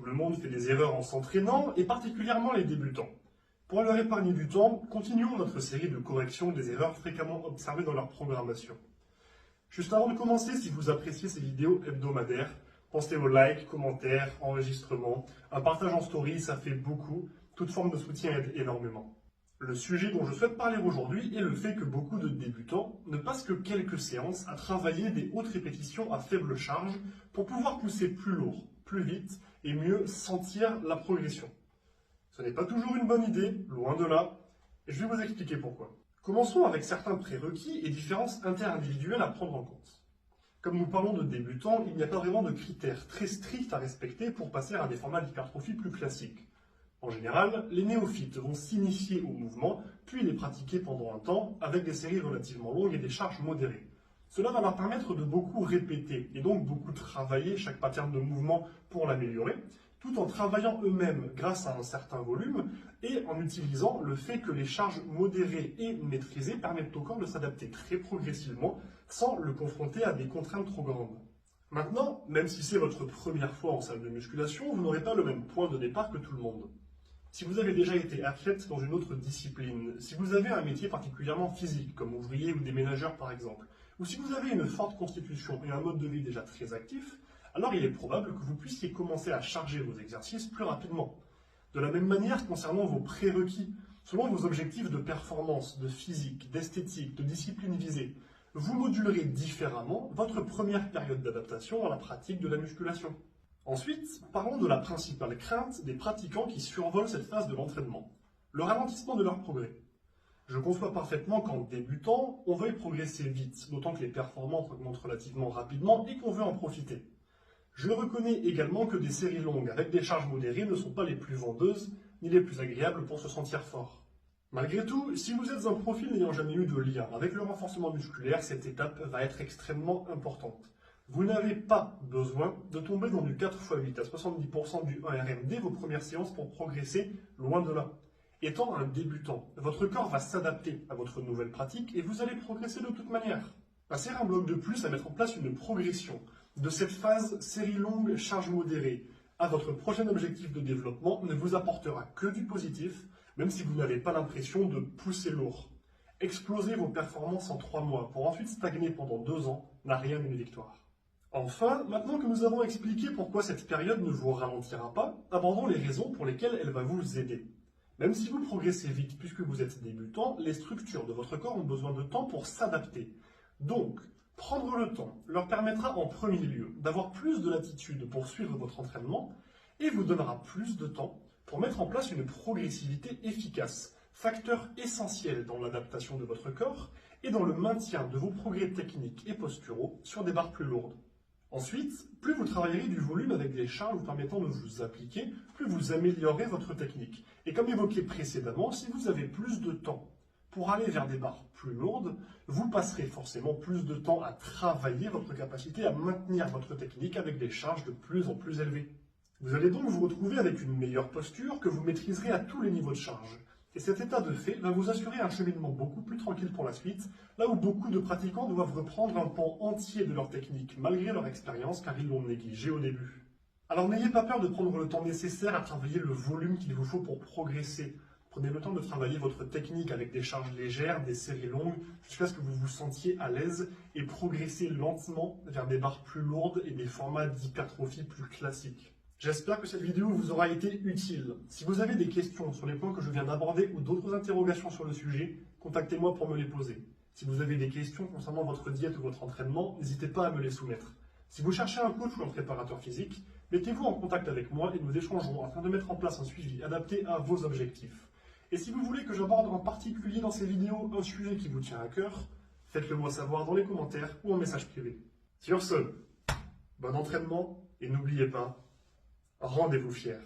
Tout le monde fait des erreurs en s'entraînant, et particulièrement les débutants. Pour leur épargner du temps, continuons notre série de corrections des erreurs fréquemment observées dans leur programmation. Juste avant de commencer, si vous appréciez ces vidéos hebdomadaires, pensez aux likes, commentaires, enregistrements. Un partage en story, ça fait beaucoup. Toute forme de soutien aide énormément. Le sujet dont je souhaite parler aujourd'hui est le fait que beaucoup de débutants ne passent que quelques séances à travailler des hautes répétitions à faible charge pour pouvoir pousser plus lourd, plus vite et mieux sentir la progression. Ce n'est pas toujours une bonne idée, loin de là, et je vais vous expliquer pourquoi. Commençons avec certains prérequis et différences interindividuelles à prendre en compte. Comme nous parlons de débutants, il n'y a pas vraiment de critères très stricts à respecter pour passer à des formats d'hypertrophie plus classiques. En général, les néophytes vont s'initier au mouvement, puis les pratiquer pendant un temps avec des séries relativement longues et des charges modérées. Cela va leur permettre de beaucoup répéter et donc beaucoup travailler chaque pattern de mouvement pour l'améliorer, tout en travaillant eux-mêmes grâce à un certain volume et en utilisant le fait que les charges modérées et maîtrisées permettent au corps de s'adapter très progressivement sans le confronter à des contraintes trop grandes. Maintenant, même si c'est votre première fois en salle de musculation, vous n'aurez pas le même point de départ que tout le monde. Si vous avez déjà été athlète dans une autre discipline, si vous avez un métier particulièrement physique, comme ouvrier ou déménageur par exemple, ou si vous avez une forte constitution et un mode de vie déjà très actif, alors il est probable que vous puissiez commencer à charger vos exercices plus rapidement. De la même manière concernant vos prérequis, selon vos objectifs de performance, de physique, d'esthétique, de discipline visée, vous modulerez différemment votre première période d'adaptation à la pratique de la musculation. Ensuite, parlons de la principale crainte des pratiquants qui survolent cette phase de l'entraînement, le ralentissement de leur progrès. Je conçois parfaitement qu'en débutant, on veuille progresser vite, d'autant que les performances augmentent relativement rapidement et qu'on veut en profiter. Je reconnais également que des séries longues avec des charges modérées ne sont pas les plus vendeuses ni les plus agréables pour se sentir fort. Malgré tout, si vous êtes un profil n'ayant jamais eu de lien avec le renforcement musculaire, cette étape va être extrêmement importante. Vous n'avez pas besoin de tomber dans du 4x8 à 70% du 1RM dès vos premières séances pour progresser, loin de là. Étant un débutant, votre corps va s'adapter à votre nouvelle pratique et vous allez progresser de toute manière. Passer un bloc de plus à mettre en place une progression de cette phase série longue, charge modérée à votre prochain objectif de développement ne vous apportera que du positif, même si vous n'avez pas l'impression de pousser lourd. Exploser vos performances en 3 mois pour ensuite stagner pendant 2 ans n'a rien d'une victoire. Enfin, maintenant que nous avons expliqué pourquoi cette période ne vous ralentira pas, abordons les raisons pour lesquelles elle va vous aider. Même si vous progressez vite puisque vous êtes débutant, les structures de votre corps ont besoin de temps pour s'adapter. Donc, prendre le temps leur permettra en premier lieu d'avoir plus de latitude pour suivre votre entraînement et vous donnera plus de temps pour mettre en place une progressivité efficace, facteur essentiel dans l'adaptation de votre corps et dans le maintien de vos progrès techniques et posturaux sur des barres plus lourdes. Ensuite, plus vous travaillerez du volume avec des charges vous permettant de vous appliquer, plus vous améliorerez votre technique. Et comme évoqué précédemment, si vous avez plus de temps pour aller vers des barres plus lourdes, vous passerez forcément plus de temps à travailler votre capacité à maintenir votre technique avec des charges de plus en plus élevées. Vous allez donc vous retrouver avec une meilleure posture que vous maîtriserez à tous les niveaux de charge. Et cet état de fait va vous assurer un cheminement beaucoup plus tranquille pour la suite, là où beaucoup de pratiquants doivent reprendre un pan entier de leur technique malgré leur expérience car ils l'ont négligé au début. Alors n'ayez pas peur de prendre le temps nécessaire à travailler le volume qu'il vous faut pour progresser. Prenez le temps de travailler votre technique avec des charges légères, des séries longues, jusqu'à ce que vous vous sentiez à l'aise et progressez lentement vers des barres plus lourdes et des formats d'hypertrophie plus classiques. J'espère que cette vidéo vous aura été utile. Si vous avez des questions sur les points que je viens d'aborder ou d'autres interrogations sur le sujet, contactez-moi pour me les poser. Si vous avez des questions concernant votre diète ou votre entraînement, n'hésitez pas à me les soumettre. Si vous cherchez un coach ou un préparateur physique, mettez-vous en contact avec moi et nous échangerons afin de mettre en place un suivi adapté à vos objectifs. Et si vous voulez que j'aborde en particulier dans ces vidéos un sujet qui vous tient à cœur, faites-le moi savoir dans les commentaires ou en message privé. Sur ce, bon entraînement et n'oubliez pas, rendez-vous fiers.